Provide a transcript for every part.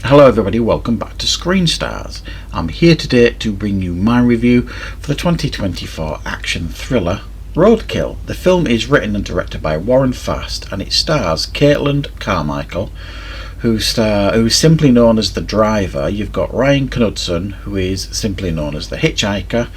Hello everybody, welcome back to Screenstars. I'm here today to bring you my review for the 2024 action thriller Roadkill. The film is written and directed by Warren Fast and it stars Caitlin Carmichael, who's simply known as the driver. You've got Ryan Knudsen, who is simply known as the hitchhiker.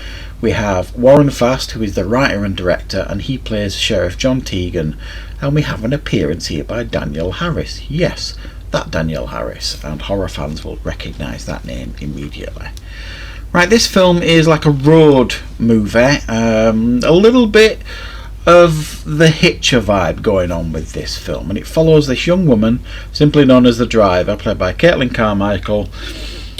We have Warren Fast, who is the writer and director, and he plays Sheriff John Tegan. And we have an appearance here by Danielle Harris. Yes, that Danielle Harris, and horror fans will recognise that name immediately. Right, this film is like a road movie, a little bit of the Hitcher vibe going on with this film, and it follows this young woman, simply known as the driver, played by Caitlin Carmichael,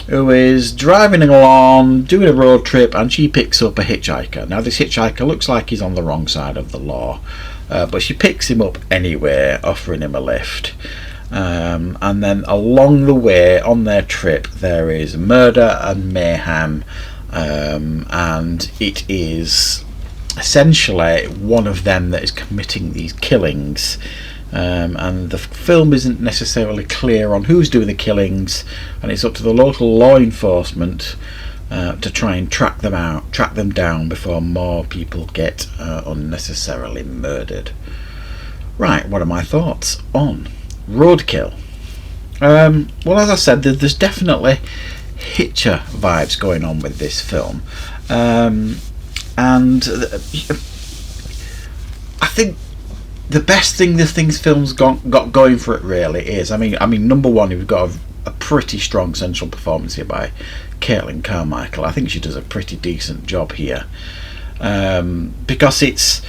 who is driving along, doing a road trip, and she picks up a hitchhiker. Now this hitchhiker looks like he's on the wrong side of the law, but she picks him up anyway, offering him a lift. And then along the way on their trip there is murder and mayhem, and it is essentially one of them that is committing these killings, and the film isn't necessarily clear on who's doing the killings, and it's up to the local law enforcement to try and track them down before more people get unnecessarily murdered. Right, what are my thoughts on Roadkill? Well, as I said, there's definitely Hitcher vibes going on with this film, and I think the best thing this film's got going for it really is, I mean, number one, we've got a pretty strong central performance here by Caitlin Carmichael. I think she does a pretty decent job here, because it's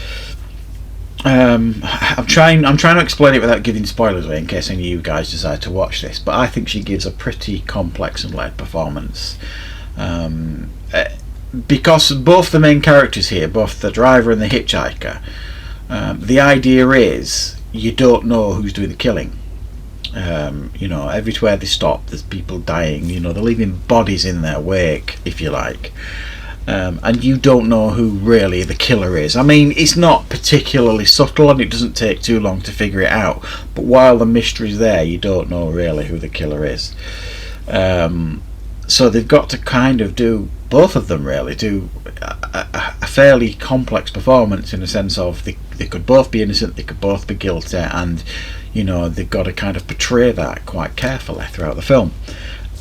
I'm trying to explain it without giving spoilers away in case any of you guys decide to watch this, but I think she gives a pretty complex and layered performance, because both the main characters here, both the driver and the hitchhiker, the idea is you don't know who's doing the killing. Everywhere they stop there's people dying, they're leaving bodies in their wake, if you like. And you don't know who really the killer is. I mean, it's not particularly subtle and it doesn't take too long to figure it out, but while the mystery's there, you don't know really who the killer is. So they've got to kind of do, both of them really, do a fairly complex performance, in the sense of they could both be innocent, they could both be guilty, and they've got to kind of portray that quite carefully throughout the film.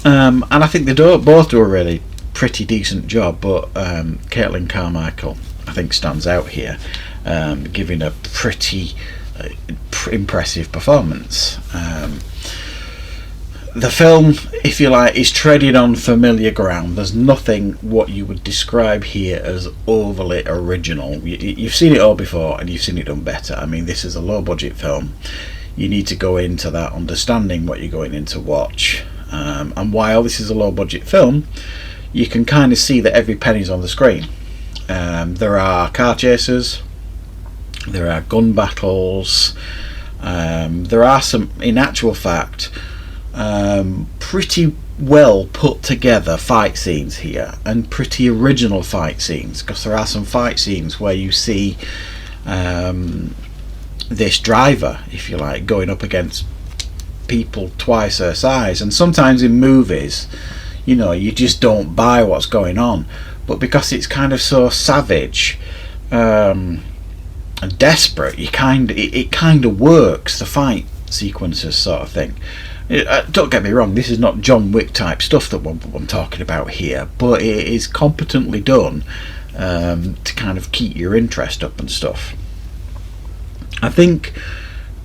And I think they both do a really pretty decent job, but Caitlin Carmichael I think stands out here, giving a pretty impressive performance. The film, if you like, is treading on familiar ground. There's nothing what you would describe here as overly original. You've seen it all before and you've seen it done better. I mean, this is a low budget film. You need to go into that understanding what you're going in to watch, and while this is a low budget film, you can kind of see that every penny's on the screen. There are car chases, there are gun battles, there are some, in actual fact, pretty well put together fight scenes here, and pretty original fight scenes, because there are some fight scenes where you see this driver, if you like, going up against people twice her size, and sometimes in movies you just don't buy what's going on, but because it's kind of so savage and desperate, it kind of works, the fight sequences sort of thing. Don't get me wrong, this is not John Wick type stuff that I'm talking about here, but it is competently done to kind of keep your interest up and stuff. I think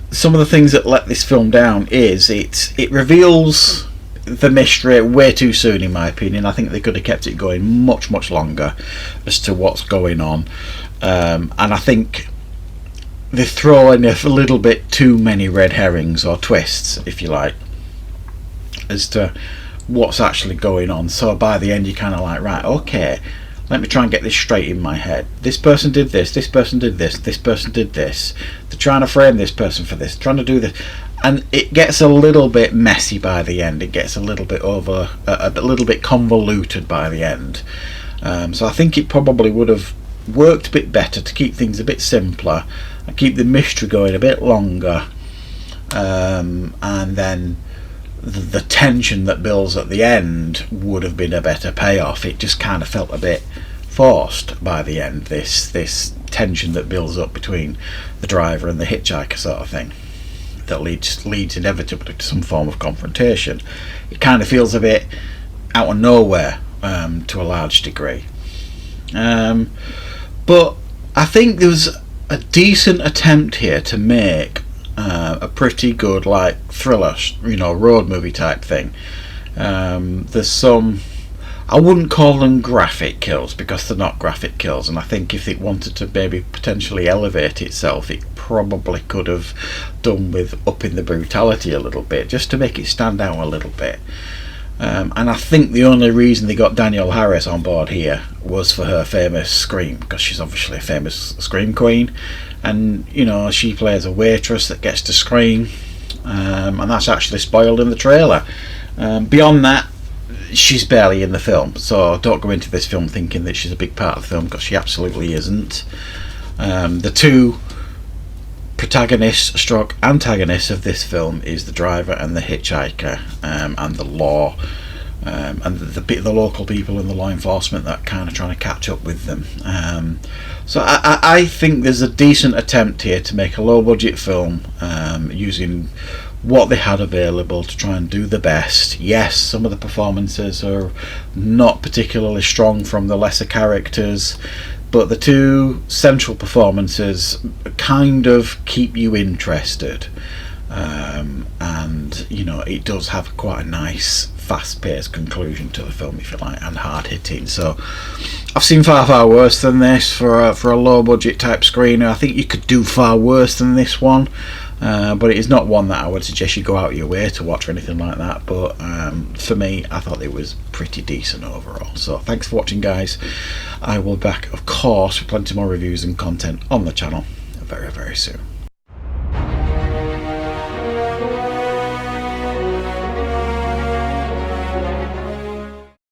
some of the things that let this film down is it reveals the mystery way too soon, in my opinion. I think they could have kept it going much longer as to what's going on, and I think they throw in a little bit too many red herrings or twists, if you like, as to what's actually going on. So by the end you're kind of like, right, okay, let me try and get this straight in my head. This person did this, this person did this, this person did this. They're trying to frame this person for this, trying to do this. And it gets a little bit messy by the end. It gets a little bit a little bit convoluted by the end. So I think it probably would have worked a bit better to keep things a bit simpler and keep the mystery going a bit longer, and then the tension that builds at the end would have been a better payoff. It just kind of felt a bit forced by the end, this tension that builds up between the driver and the hitchhiker sort of thing, that leads inevitably to some form of confrontation. It kind of feels a bit out of nowhere to a large degree. But I think there was a decent attempt here to make a pretty good, like, thriller, road movie type thing. There's some, I wouldn't call them graphic kills, because they're not graphic kills, and I think if it wanted to maybe potentially elevate itself, it probably could have done with upping the brutality a little bit, just to make it stand out a little bit. And I think the only reason they got Danielle Harris on board here was for her famous scream, because she's obviously a famous scream queen, and she plays a waitress that gets to scream, and that's actually spoiled in the trailer. Beyond that, she's barely in the film, so don't go into this film thinking that she's a big part of the film, because she absolutely isn't. The two protagonists stroke antagonists of this film is the driver and the hitchhiker, and the law, and the local people and the law enforcement that kind of trying to catch up with them. So I think there's a decent attempt here to make a low budget film, using what they had available to try and do the best. Yes, some of the performances are not particularly strong from the lesser characters, but the two central performances kind of keep you interested, and it does have quite a nice fast-paced conclusion to the film, if you like, and hard-hitting. So I've seen far worse than this for a low-budget type screener. I think you could do far worse than this one, but it is not one that I would suggest you go out your way to watch or anything like that. But for me, I thought it was pretty decent overall. So thanks for watching, guys. I will be back, of course, with plenty more reviews and content on the channel very soon.